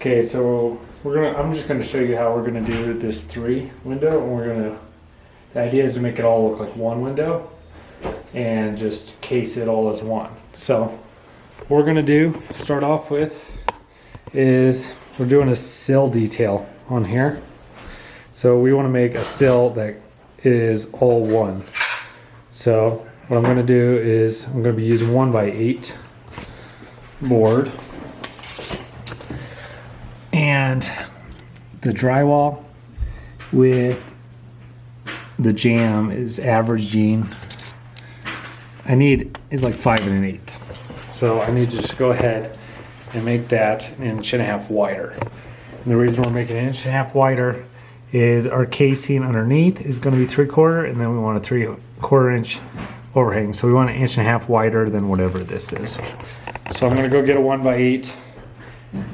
Okay, so I'm just gonna show you how we're gonna do this 3 window, and the idea is to make it all look like one window and just case it all as one. So what we're gonna do, start off with, is we're doing a sill detail on here. So we wanna make a sill that is all one. So what I'm gonna do is I'm gonna be using 1x8 board. And the drywall with the Jamb is averaging, is like 5 1/8. So I need to just go ahead and make that 1.5 inches wider. And the reason we're making it 1.5 inches wider is our casing underneath is going to be 3/4, and then we want a 3/4 inch overhang. So we want 1.5 inches wider than whatever this is. So I'm going to go get a 1x8.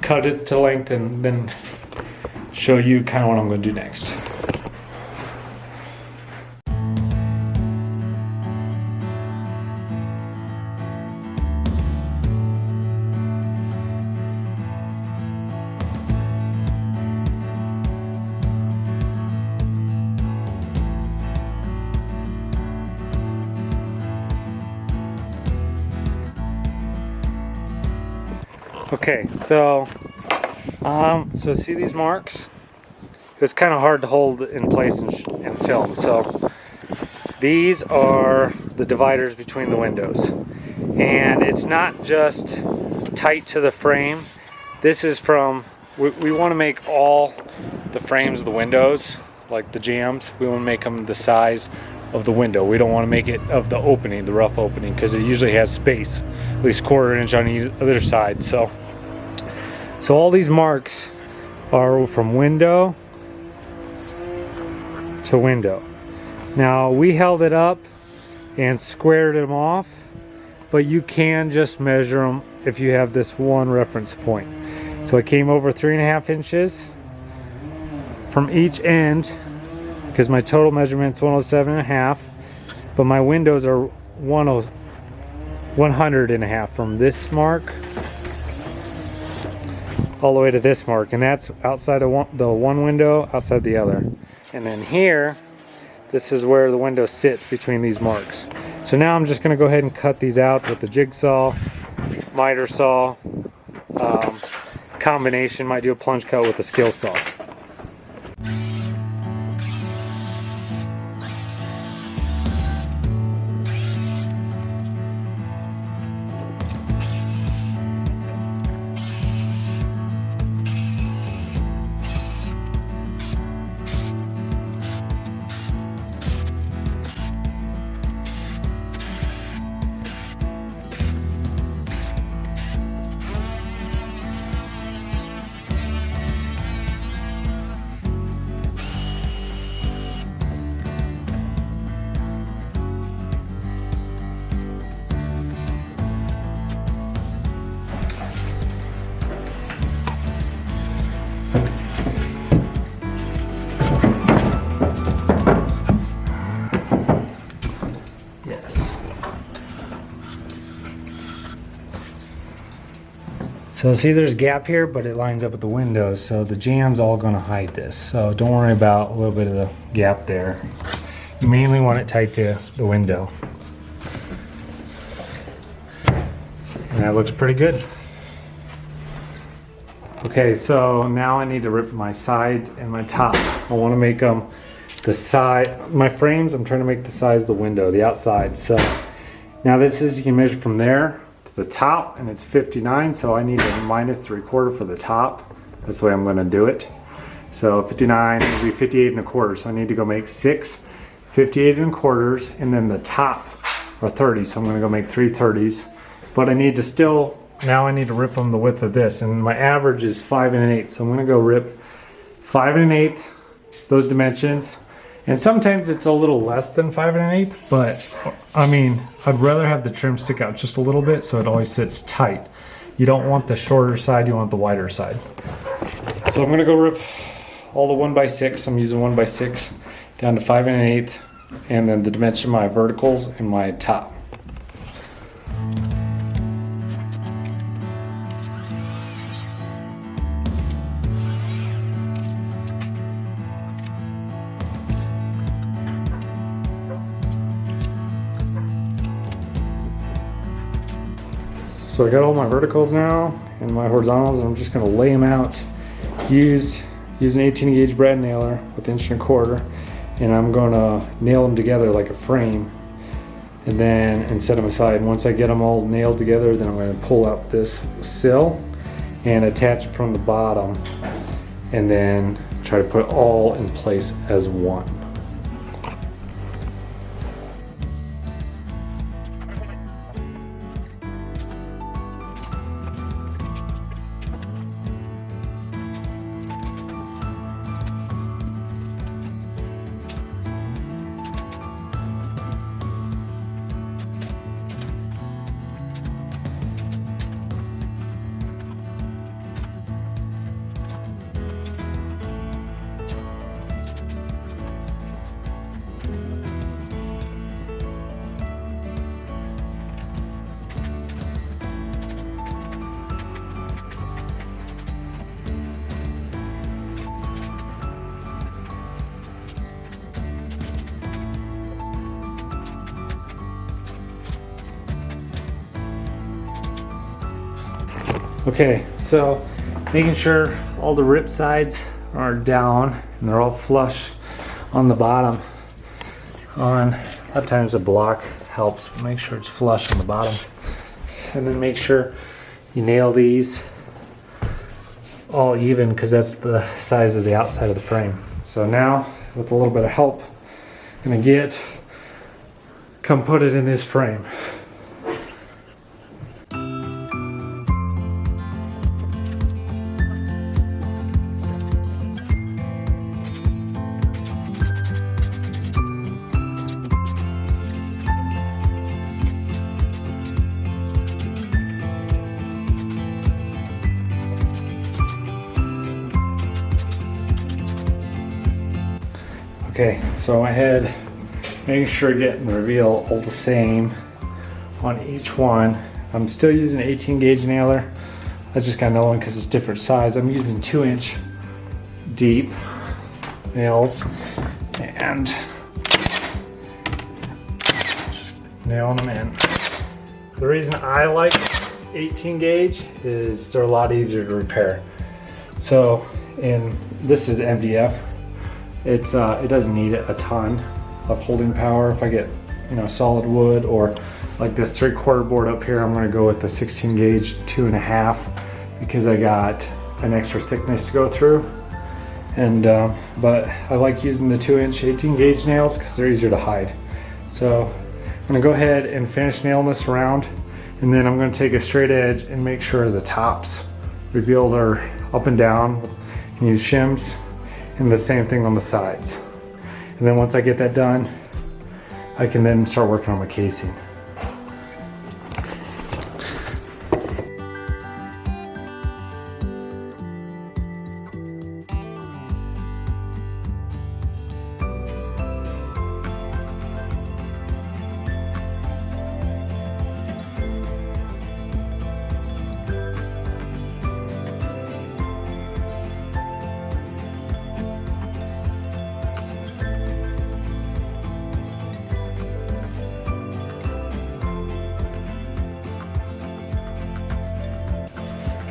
Cut it to length and then show you kind of what I'm going to do next. Okay, so see these marks? It's kind of hard to hold in place and film. So these are the dividers between the windows, and it's not just tight to the frame. This is from, we want to make all the frames of the windows, like the jambs, we want to make them the size of the window. We don't want to make it of the opening, the rough opening, because it usually has space, at least 1/4 inch on either side. So all these marks are from window to window. Now we held it up and squared them off, but you can just measure them if you have this one reference point. So it came over 3.5 inches from each end, because my total measurement's 107.5, but my windows are 100.5 from this mark all the way to this mark, and that's outside of the one window, outside the other. And then here, this is where the window sits between these marks. So now I'm just going to go ahead and cut these out with the jigsaw, miter saw, combination, might do a plunge cut with a skill saw. So see, there's a gap here, but it lines up with the windows, so the Jamb's all going to hide this. So don't worry about a little bit of the gap there. You mainly want it tight to the window. And that looks pretty good. Okay, so now I need to rip my sides and my top. I want to make them the side, my frames, I'm trying to make the size of the window, the outside. So now this is, you can measure from there to the top, and it's 59, so I need a -3/4 for the top. That's the way I'm going to do it. So 59 would be 58 1/4, so I need to go make 6 58 1/4, and then the top are 30, so I'm going to go make 3 30s. But I need to still, now I need to rip them the width of this, and my average is 5 1/8, so I'm going to go rip 5 1/8, those dimensions. And sometimes it's a little less than 5 1/8, but I mean, I'd rather have the trim stick out just a little bit so it always sits tight. You don't want the shorter side, you want the wider side. So I'm gonna go rip all the 1x6, I'm using 1x6 down to 5 1/8, and then the dimension of my verticals and my top. So I got all my verticals now and my horizontals, and I'm just gonna lay them out. Use an 18 gauge brad nailer with 1.25 inch, and I'm gonna nail them together like a frame, and then set them aside. Once I get them all nailed together, then I'm gonna pull out this sill and attach it from the bottom, and then try to put it all in place as one. Okay, so making sure all the rip sides are down and they're all flush on the bottom. A lot of times a block helps, but make sure it's flush on the bottom. And then make sure you nail these all even, because that's the size of the outside of the frame. So now, with a little bit of help, I'm gonna come put it in this frame. Okay, so I had making sure getting the reveal all the same on each one. I'm still using 18 gauge nailer. I just got another one because it's different size. I'm using 2-inch deep nails and just nailing them in. The reason I like 18 gauge is they're a lot easier to repair. So, this is MDF. It doesn't need a ton of holding power. If I get, solid wood, or like this 3/4 board up here, I'm gonna go with the 16 gauge 2.5 because I got an extra thickness to go through. And but I like using the 2-inch 18 gauge nails because they're easier to hide. So I'm gonna go ahead and finish nailing this around, and then I'm gonna take a straight edge and make sure the tops revealed are up and down, and use shims. And the same thing on the sides. And then once I get that done, I can then start working on my casing.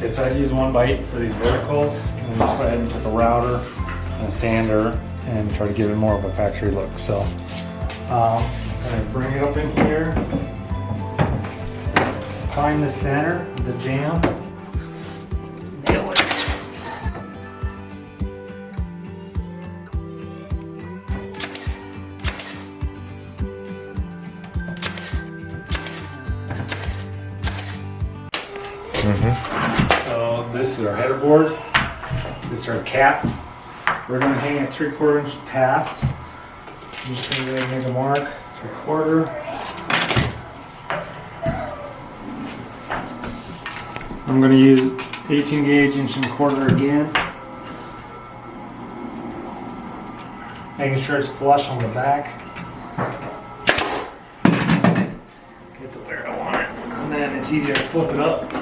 Okay, so I use 1x8 for these verticals, and just go ahead and take a router and a sander and try to give it more of a factory look. So I'm going to bring it up in here, find the center, the jamb, nail it. So this is our header board. This is our cap. We're going to hang it 3/4 inch past. I'm just going to make a mark, 3/4. I'm going to use 18 gauge 1.25 again. Making sure it's flush on the back. Get to where I want it. And then it's easier to flip it up.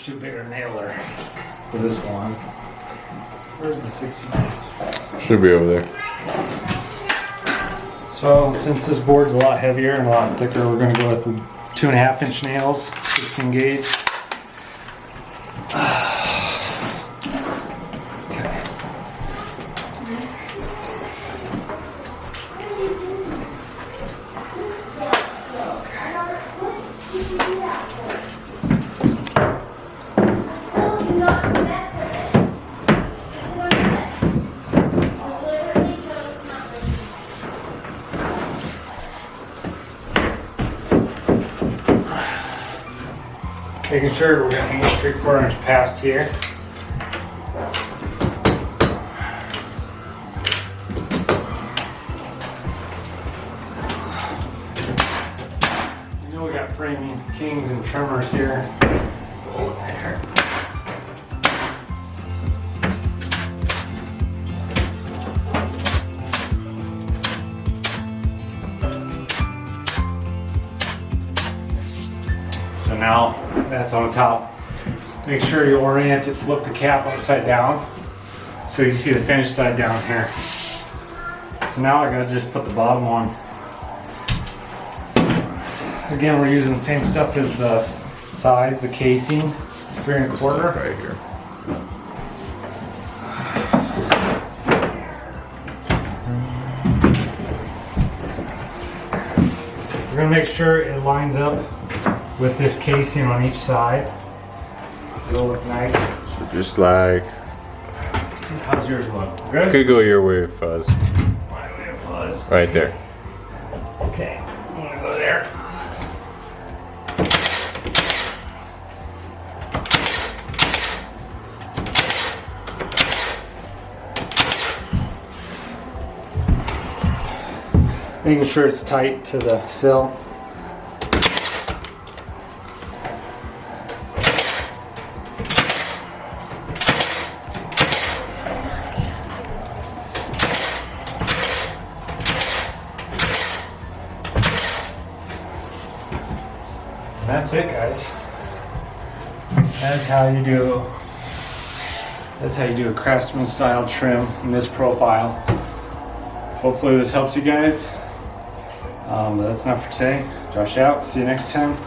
Should be a nailer for this one. Where's the 16 inch? Should be over there. So since this board's a lot heavier and a lot thicker, we're going to go with the 2.5 inch nails, 16 gauge. Okay. Making sure we're going to hang it 3/4 inch past here. You know we got framing kings and trimmers here. Oh, there. So now that's on top. Make sure you orient it, flip the cap upside down so you see the finished side down here. So now I gotta just put the bottom on. So again, we're using the same stuff as the sides, the casing, 3 1/4. Right here. We're gonna make sure it lines up with this casing on each side. It'll look nice. Just like, How's yours look? Good? could go your way, Fuzz. My way of fuzz. Right there. Okay, I'm gonna go there. Making sure it's tight to the sill. That's it, guys. That's how you do a craftsman style trim in this profile. Hopefully this helps you guys. But that's not for today. Josh out. See you next time.